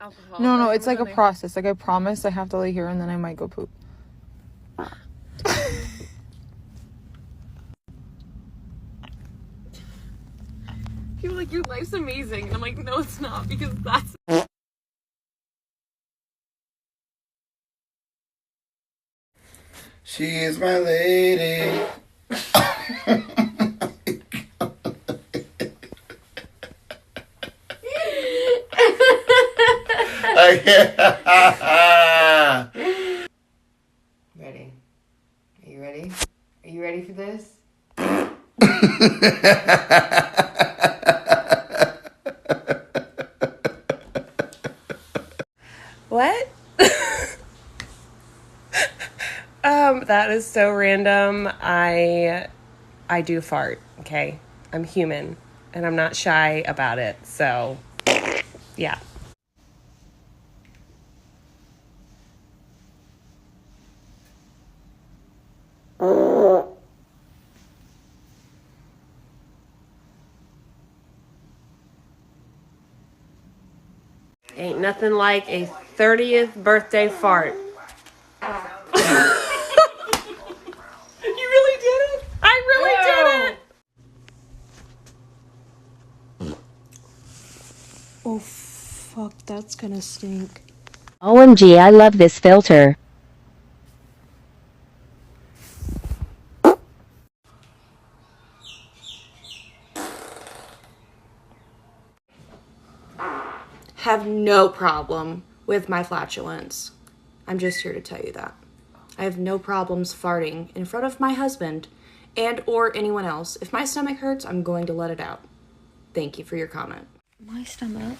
alcohol. No, it's like a process. Like, I promise I have to lay here and then I might go poop. People are like, your life's amazing. And I'm like, no, it's not, because that's... She is my lady. Ready? Are you ready? Are you ready for this? What? That is so random. I do fart, okay? I'm human, and I'm not shy about it, so, yeah. Ain't nothing like a 30th birthday fart. You really did it? I really did it! Oh, fuck, that's gonna stink. OMG, I love this filter. Have no problem with my flatulence. I'm just here to tell you that. I have no problems farting in front of my husband and or anyone else. If my stomach hurts, I'm going to let it out. Thank you for your comment. My stomach